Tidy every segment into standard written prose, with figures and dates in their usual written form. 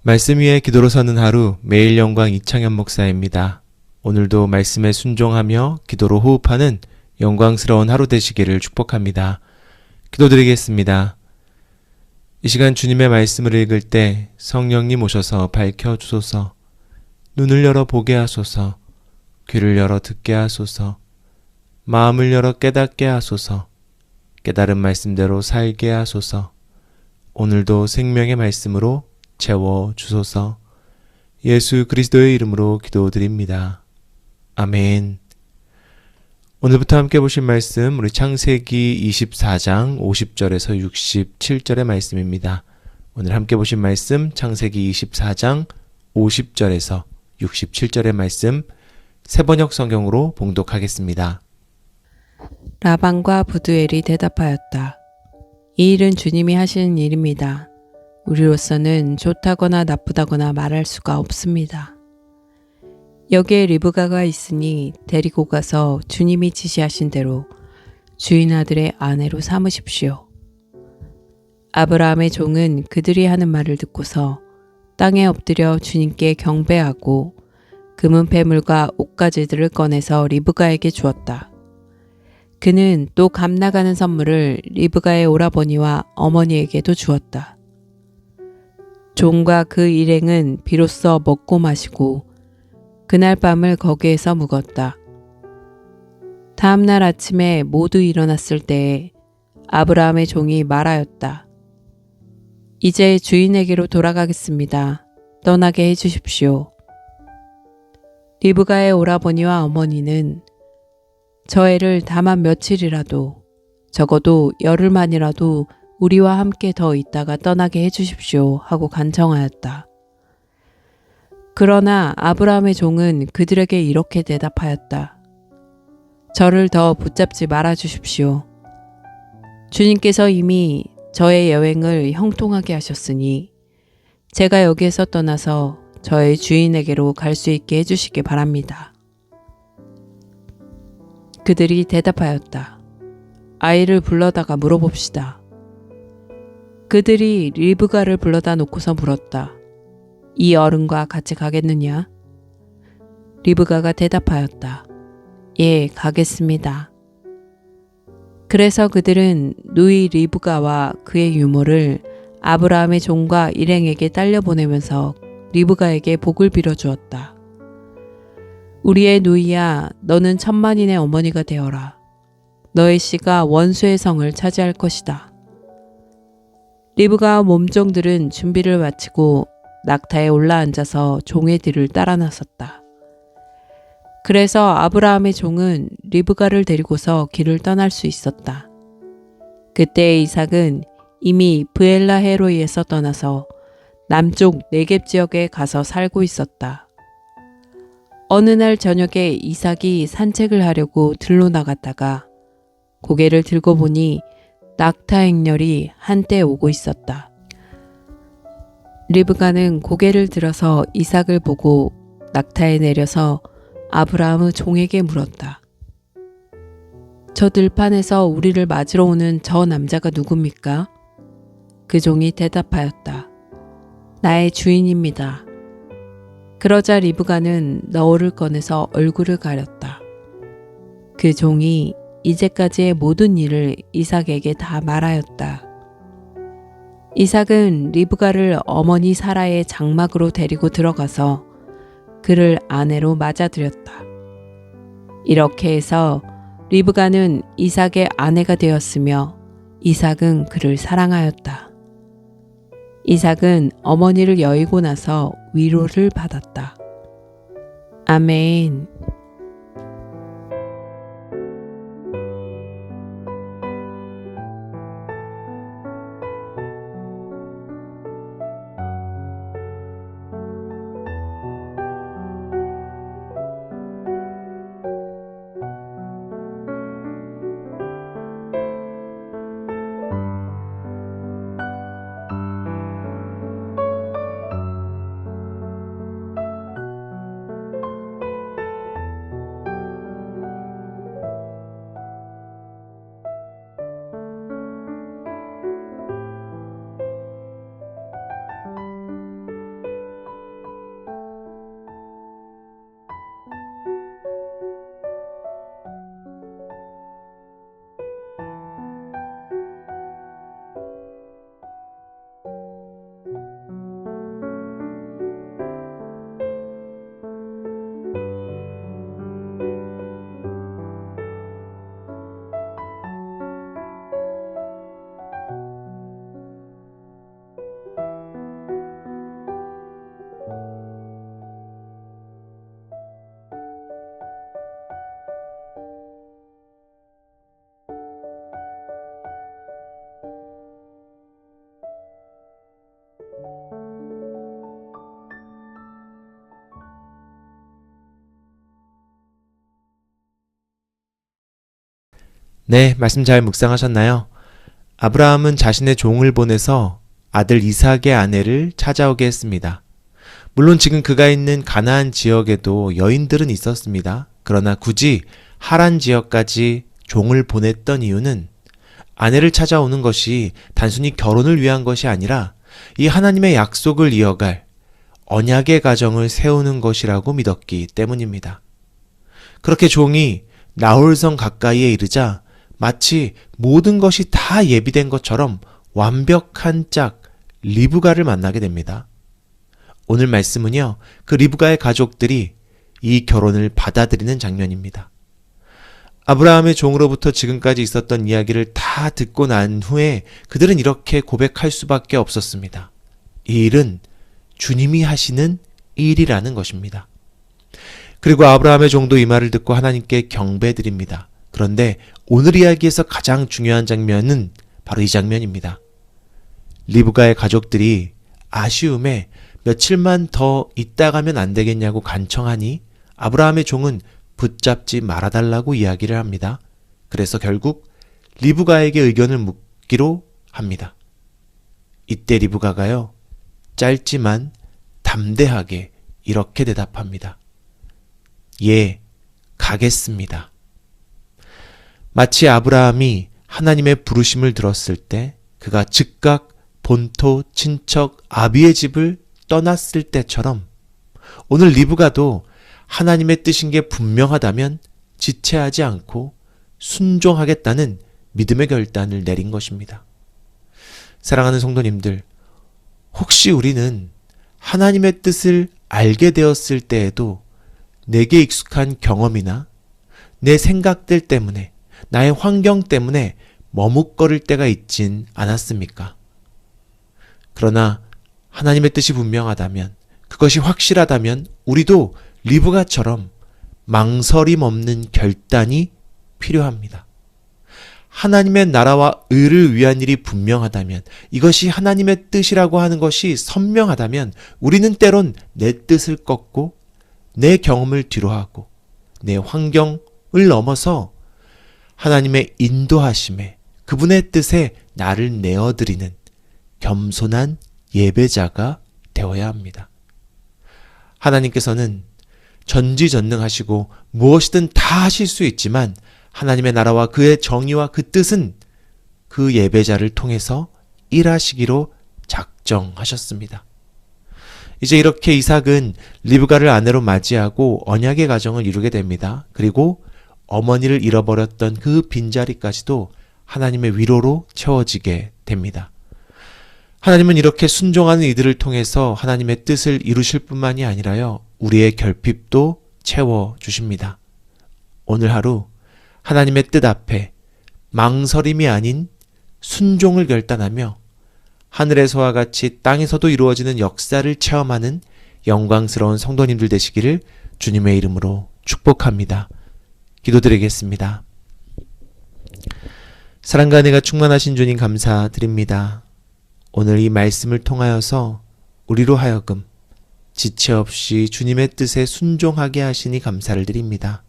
말씀 위에 기도로 서는 하루, 매일 영광 이창현 목사입니다. 오늘도 말씀에 순종하며 기도로 호흡하는 영광스러운 하루 되시기를 축복합니다. 기도드리겠습니다. 이 시간 주님의 말씀을 읽을 때 성령님 오셔서 밝혀주소서, 눈을 열어 보게 하소서, 귀를 열어 듣게 하소서, 마음을 열어 깨닫게 하소서, 깨달은 말씀대로 살게 하소서, 오늘도 생명의 말씀으로 채워주소서. 예수 그리스도의 이름으로 기도드립니다. 아멘. 오늘부터 함께 보실 말씀 우리 창세기 24장 50절에서 67절의 말씀입니다. 오늘 함께 보실 말씀 창세기 24장 50절에서 67절의 말씀 새번역 성경으로 봉독하겠습니다. 라반과 부두엘이 대답하였다. 이 일은 주님이 하시는 일입니다. 우리로서는 좋다거나 나쁘다거나 말할 수가 없습니다. 여기에 리브가가 있으니 데리고 가서 주님이 지시하신 대로 주인 아들의 아내로 삼으십시오. 아브라함의 종은 그들이 하는 말을 듣고서 땅에 엎드려 주님께 경배하고 금은 패물과 옷가지들을 꺼내서 리브가에게 주었다. 그는 또 값나가는 선물을 리브가의 오라버니와 어머니에게도 주었다. 종과 그 일행은 비로소 먹고 마시고 그날 밤을 거기에서 묵었다. 다음 날 아침에 모두 일어났을 때에 아브라함의 종이 말하였다. 이제 주인에게로 돌아가겠습니다. 떠나게 해주십시오. 리브가의 오라버니와 어머니는 저 애를 다만 며칠이라도, 적어도 열흘만이라도 우리와 함께 더 있다가 떠나게 해주십시오 하고 간청하였다. 그러나 아브라함의 종은 그들에게 이렇게 대답하였다. 저를 더 붙잡지 말아 주십시오. 주님께서 이미 저의 여행을 형통하게 하셨으니 제가 여기에서 떠나서 저의 주인에게로 갈 수 있게 해주시기 바랍니다. 그들이 대답하였다. 아이를 불러다가 물어봅시다. 그들이 리브가를 불러다 놓고서 물었다. 이 어른과 같이 가겠느냐? 리브가가 대답하였다. 예, 가겠습니다. 그래서 그들은 누이 리브가와 그의 유모를 아브라함의 종과 일행에게 딸려보내면서 리브가에게 복을 빌어주었다. 우리의 누이야, 너는 천만인의 어머니가 되어라. 너의 씨가 원수의 성을 차지할 것이다. 리브가와 몸종들은 준비를 마치고 낙타에 올라앉아서 종의 뒤를 따라 나섰다. 그래서 아브라함의 종은 리브가를 데리고서 길을 떠날 수 있었다. 그때 이삭은 이미 브엘라헤로이에서 떠나서 남쪽 네겝 지역에 가서 살고 있었다. 어느 날 저녁에 이삭이 산책을 하려고 들로 나갔다가 고개를 들고 보니 낙타 행렬이 한때 오고 있었다. 리브가는 고개를 들어서 이삭을 보고 낙타에 내려서 아브라함의 종에게 물었다. 저 들판에서 우리를 맞으러 오는 저 남자가 누굽니까? 그 종이 대답하였다. 나의 주인입니다. 그러자 리브가는 너울을 꺼내서 얼굴을 가렸다. 그 종이 이제까지의 모든 일을 이삭에게 다 말하였다. 이삭은 리브가를 어머니 사라의 장막으로 데리고 들어가서 그를 아내로 맞아들였다. 이렇게 해서 리브가는 이삭의 아내가 되었으며 이삭은 그를 사랑하였다. 이삭은 어머니를 여의고 나서 위로를 받았다. 아멘. 네, 말씀 잘 묵상하셨나요? 아브라함은 자신의 종을 보내서 아들 이삭의 아내를 찾아오게 했습니다. 물론 지금 그가 있는 가나안 지역에도 여인들은 있었습니다. 그러나 굳이 하란 지역까지 종을 보냈던 이유는 아내를 찾아오는 것이 단순히 결혼을 위한 것이 아니라 이 하나님의 약속을 이어갈 언약의 가정을 세우는 것이라고 믿었기 때문입니다. 그렇게 종이 나홀성 가까이에 이르자 마치 모든 것이 다 예비된 것처럼 완벽한 짝 리브가를 만나게 됩니다. 오늘 말씀은요, 그 리브가의 가족들이 이 결혼을 받아들이는 장면입니다. 아브라함의 종으로부터 지금까지 있었던 이야기를 다 듣고 난 후에 그들은 이렇게 고백할 수밖에 없었습니다. 이 일은 주님이 하시는 일이라는 것입니다. 그리고 아브라함의 종도 이 말을 듣고 하나님께 경배드립니다. 그런데 오늘 이야기에서 가장 중요한 장면은 바로 이 장면입니다. 리브가의 가족들이 아쉬움에 며칠만 더 있다 가면 안 되겠냐고 간청하니 아브라함의 종은 붙잡지 말아달라고 이야기를 합니다. 그래서 결국 리브가에게 의견을 묻기로 합니다. 이때 리브가가요, 짧지만 담대하게 이렇게 대답합니다. 예, 가겠습니다. 마치 아브라함이 하나님의 부르심을 들었을 때 그가 즉각 본토 친척 아비의 집을 떠났을 때처럼 오늘 리브가도 하나님의 뜻인 게 분명하다면 지체하지 않고 순종하겠다는 믿음의 결단을 내린 것입니다. 사랑하는 성도님들, 혹시 우리는 하나님의 뜻을 알게 되었을 때에도 내게 익숙한 경험이나 내 생각들 때문에, 나의 환경 때문에 머뭇거릴 때가 있진 않았습니까? 그러나 하나님의 뜻이 분명하다면, 그것이 확실하다면 우리도 리브가처럼 망설임 없는 결단이 필요합니다. 하나님의 나라와 의를 위한 일이 분명하다면, 이것이 하나님의 뜻이라고 하는 것이 선명하다면 우리는 때론 내 뜻을 꺾고 내 경험을 뒤로하고 내 환경을 넘어서 하나님의 인도하심에, 그분의 뜻에 나를 내어드리는 겸손한 예배자가 되어야 합니다. 하나님께서는 전지전능하시고 무엇이든 다 하실 수 있지만 하나님의 나라와 그의 정의와 그 뜻은 그 예배자를 통해서 일하시기로 작정하셨습니다. 이제 이렇게 이삭은 리브가를 아내로 맞이하고 언약의 가정을 이루게 됩니다. 그리고 어머니를 잃어버렸던 그 빈자리까지도 하나님의 위로로 채워지게 됩니다. 하나님은 이렇게 순종하는 이들을 통해서 하나님의 뜻을 이루실 뿐만이 아니라요, 우리의 결핍도 채워주십니다. 오늘 하루 하나님의 뜻 앞에 망설임이 아닌 순종을 결단하며 하늘에서와 같이 땅에서도 이루어지는 역사를 체험하는 영광스러운 성도님들 되시기를 주님의 이름으로 축복합니다. 기도드리겠습니다. 사랑과 은혜가 충만하신 주님 감사드립니다. 오늘 이 말씀을 통하여서 우리로 하여금 지체 없이 주님의 뜻에 순종하게 하시니 감사를 드립니다.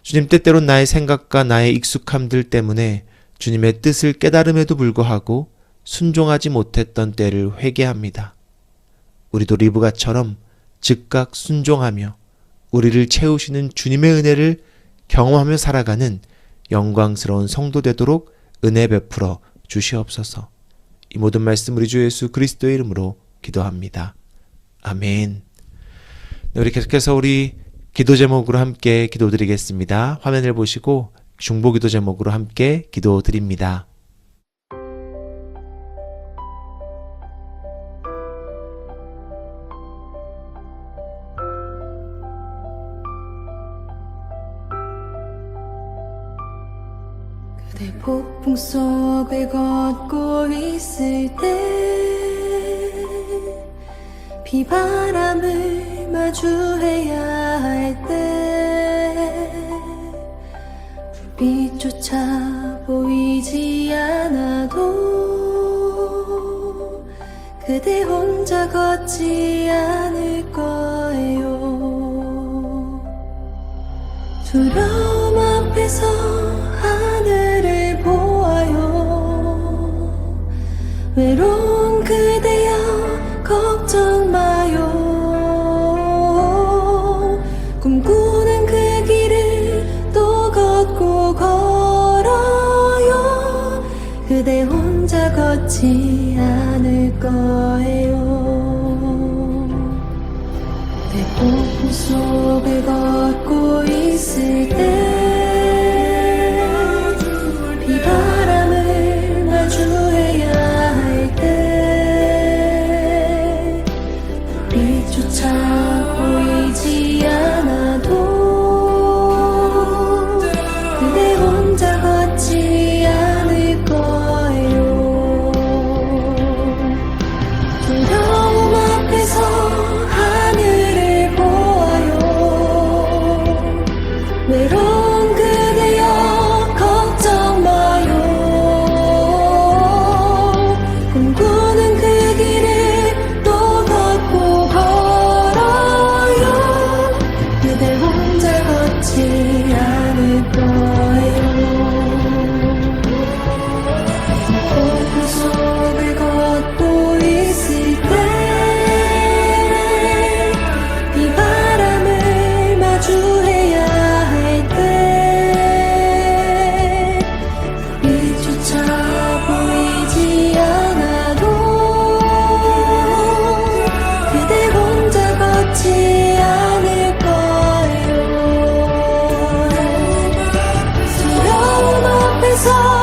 주님, 때때론 나의 생각과 나의 익숙함들 때문에 주님의 뜻을 깨달음에도 불구하고 순종하지 못했던 때를 회개합니다. 우리도 리브가처럼 즉각 순종하며 우리를 채우시는 주님의 은혜를 경험하며 살아가는 영광스러운 성도 되도록 은혜 베풀어 주시옵소서. 이 모든 말씀 우리 주 예수 그리스도의 이름으로 기도합니다. 아멘. 네, 우리 계속해서 우리 기도 제목으로 함께 기도드리겠습니다. 화면을 보시고 중보 기도 제목으로 함께 기도드립니다. 그대 폭풍 속을 걷고 있을 때 비바람을 마주해야 할 때 불빛조차 보이지 않아도 그대 혼자 걷지 않을 거예요. 두려움 앞에서 하늘 걷고 걸어요 그대 혼자 걷지 않을 거예요 배고픔 속을 걷고 있을 때 비바람을 마주해야 할 때 빛조차 보이지 않아도 그대 혼자 걷지 않을 거예요 두려움 앞에서 하늘을 보아요 외로운 그대여 걱정 마요 꿈꾸는 그 길을 또 걷고 걸어요 그대 혼자 걷지 않을 거예요 배고픔 속을 걷고 있을 때 비바람을 마주해야 할 때 빛조차 보이지 않아도 그대 혼자 걷지 않을 거예요 두려움 앞에서